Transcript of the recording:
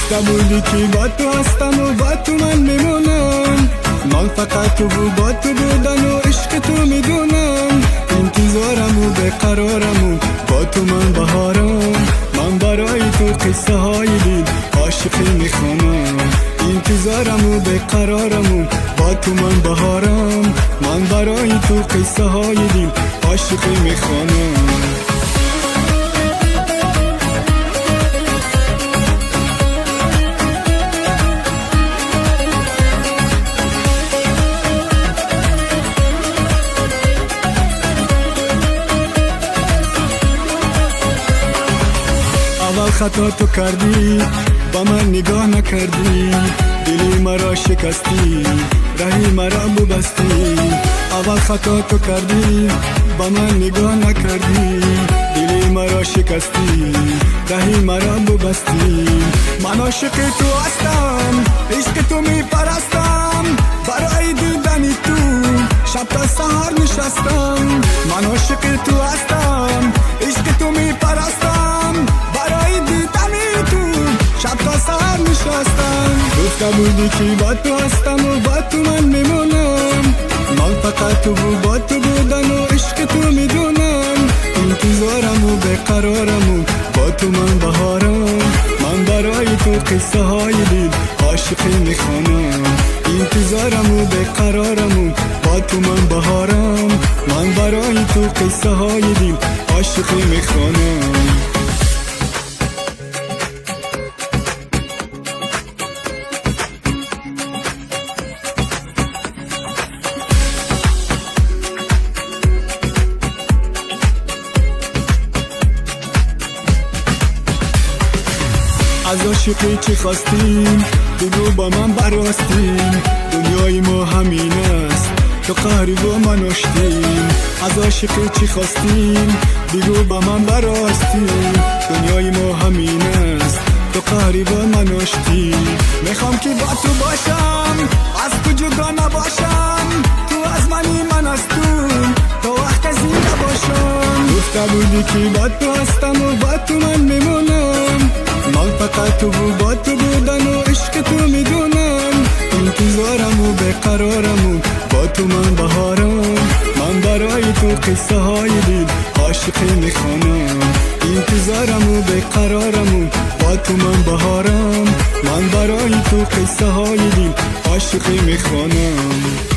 گفته بودی که با تو هستم و با تو من میمونم، من فقط تو با تو بودن و عشق تو میدونم. انتظارم و بقرارم و با تو من بهارم، من برای تو قصه های دل عاشقی میخوانم. انتظارم و بقرارم و با تو من بهارم، من برای تو قصه های دل عاشقی میخوانم. اول خطا تو کردی، با من نگاه نکردی، دلی مرا شکستی، رهی مرا ببستی. اول خطا تو کردی، با من نگاه نکردی، دلی مرا شکستی، رهی مرا ببستی. من عاشق تو هستم، عشق تو میپرستم، برای دیدن تو شب تا سحر نشستم. من عاشق تو هستم، عشق تو میپرستم، برای دیدن تو شب تا سحر نشستم. گفته بودی که با تو هستم و با تو من میمونم، من فقط تو با تو بودن و عشق تو میدونم. انتظارم و بقرارم و با تو من بهارم، من برای تو قصه های دل عاشقی میخوانم. انتظارم و بقرارم و با تو من بهارم، من برای تو قصه های دل عاشقی میخوانم. از عاشقی چی خواستیم، بگو با من براستیم، دنیای ما همین است، تو قهری با من آشتیم. از عاشقی چی خواستیم، بگو با من براستیم، دنیای ما همین است، تو قهری با من آشتیم. میخوام که با تو باشم، از تو جدا نباشم، تو از منی من از تو وقت زنده باشم. گفته بودی که با تو هستم و با تو من میمونم، من فقط تو با تو بودن و عشق تو میدونم. انتظارم و بقرارم و با تو من بهارم، من برای تو قصه های دل عاشقی میخوانم. انتظارم و بقرارم و با تو من بهارم، من برای تو قصه های دل عاشقی میخوانم.